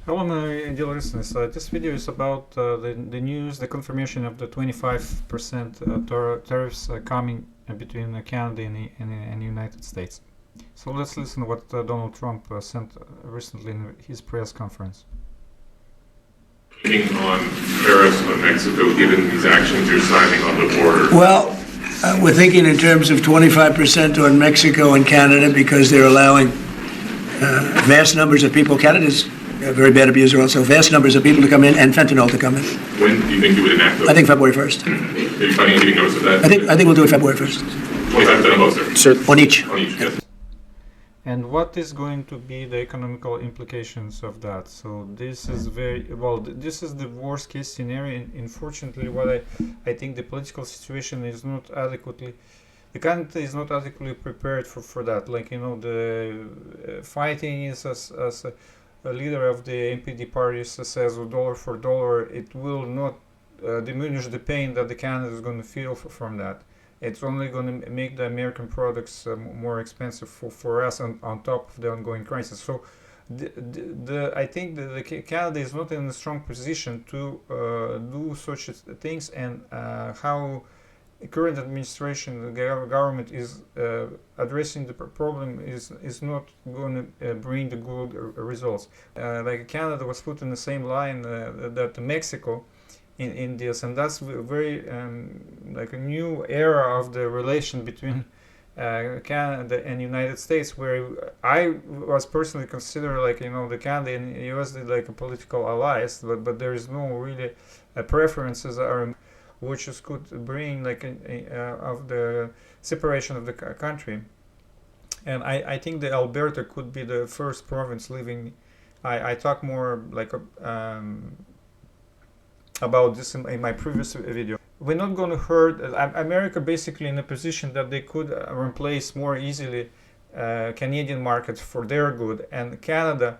Hello, my dear listeners. This video is about the news, the confirmation of the 25% tariffs coming between Canada and the United States. So let's listen to what Donald Trump sent recently in his press conference. On tariffs on Mexico, given these actions you're signing on the border? Well, we're thinking in terms of 25% on Mexico and Canada because they're allowing vast numbers of people. Canada's a very bad abuser also. Vast numbers of people to come in and fentanyl to come in. When do you think you would enact those? I think February 1st. Are you planning on giving notice of that? I think we'll do it February 1st. 25% on both, sir? On each. On each, yes. And what is going to be the economical implications of that? So this is this is the worst case scenario. And unfortunately, what I think the political situation is not adequately, the country is not adequately prepared for that. Like, the fighting is as a leader of the NPD party says, dollar for dollar, it will not diminish the pain that the Canada is going to feel from that. It's only going to make the American products more expensive for us on top of the ongoing crisis. So I think that Canada is not in a strong position to do such things, and how the current administration, the government is addressing the problem is not going to bring the good results. Like Canada was put in the same line that Mexico in this, and that's very like a new era of the relation between Canada and United States, where I was personally considered the Canada and US like a political allies, but there is no really preferences are which could bring of the separation of the country. And I think that Alberta could be the first province leaving. I talk more about this in my previous video. We're not going to hurt America basically in a position that they could replace more easily Canadian market for their good, and Canada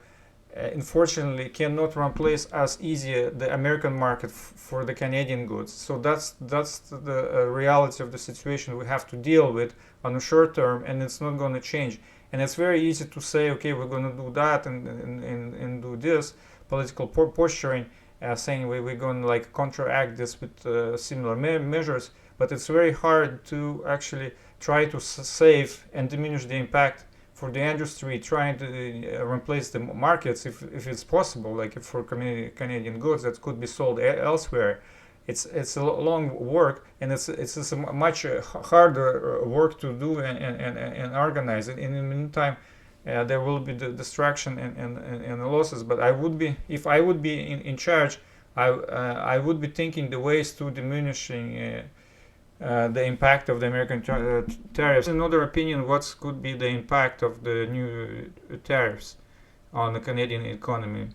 unfortunately cannot replace as easy the American market for the Canadian goods. So that's the reality of the situation we have to deal with on the short term, and it's not going to change. And it's very easy to say, okay, we're going to do that and do this political posturing, saying we're going to counteract this with similar measures, but it's very hard to actually try to save and diminish the impact for the industry, trying to replace the markets if it's possible, like for Canadian goods that could be sold elsewhere. It's a long work, and it's a much harder work to do and organize it. In the meantime, there will be the distraction and the losses. But if I would be in charge, I would be thinking the ways to diminishing the impact of the American tariffs. In another opinion, what could be the impact of the new tariffs on the Canadian economy?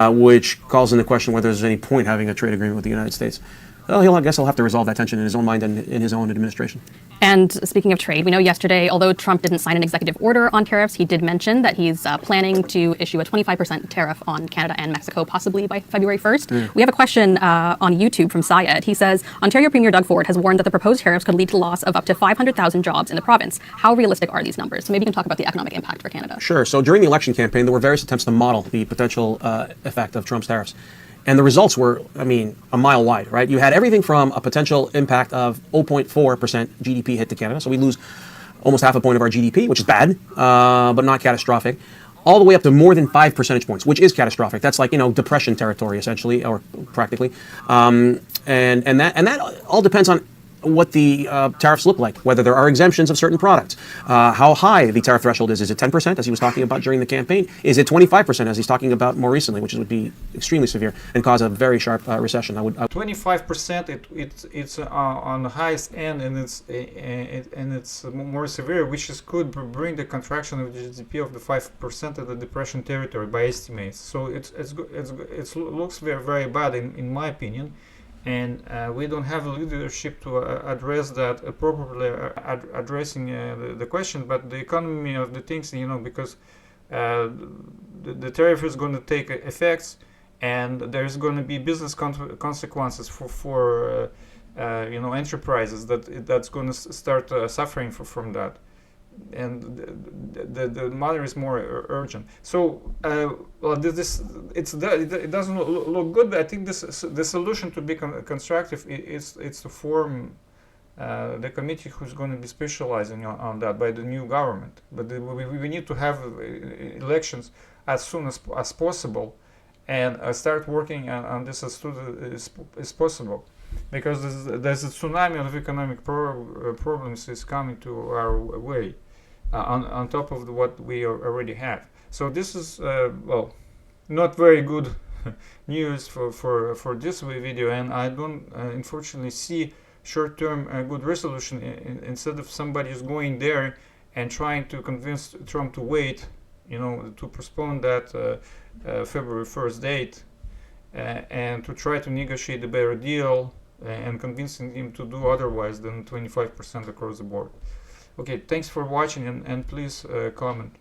Which calls into question whether there's any point having a trade agreement with the United States. Well, I guess he'll have to resolve that tension in his own mind and in his own administration. And speaking of trade, we know yesterday, although Trump didn't sign an executive order on tariffs, he did mention that he's planning to issue a 25% tariff on Canada and Mexico, possibly by February 1st. We have a question on YouTube from Syed. He says, Ontario Premier Doug Ford has warned that the proposed tariffs could lead to the loss of up to 500,000 jobs in the province. How realistic are these numbers? So maybe you can talk about the economic impact for Canada. Sure. So during the election campaign, there were various attempts to model the potential effect of Trump's tariffs. And the results were, a mile wide, right? You had everything from a potential impact of 0.4% GDP hit to Canada. So we lose almost half a point of our GDP, which is bad, but not catastrophic, all the way up to more than 5 percentage points, which is catastrophic. That's depression territory, essentially, or practically. And that all depends on what the tariffs look like, whether there are exemptions of certain products, how high the tariff threshold is. Is it 10%, as he was talking about during the campaign? Is it 25%, as he's talking about more recently, which would be extremely severe and cause a very sharp recession? 25%, it's on the highest end, and it's more severe, which could bring the contraction of the GDP of the 5% of the depression territory by estimates. So it looks very, very bad in my opinion. And we don't have a leadership to address that properly, addressing the question. But the economy of the things, because the tariff is going to take effects, and there's going to be business consequences for enterprises that's going to start suffering from that. the matter is more urgent. So well, it doesn't look good, but I think the solution to be constructive is to form the committee who's going to be specializing on that by the new government. But we need to have elections as soon as possible, and start working on this as soon as possible, because there's a tsunami of economic problems is coming to our way, on top of what we already have. So this is well, not very good news for this video, and I don't unfortunately see short-term good resolution. Instead of somebody is going there and trying to convince Trump to wait, to postpone that February 1st date, and to try to negotiate a better deal, and convincing him to do otherwise than 25% across the board. Okay, thanks for watching, and please comment.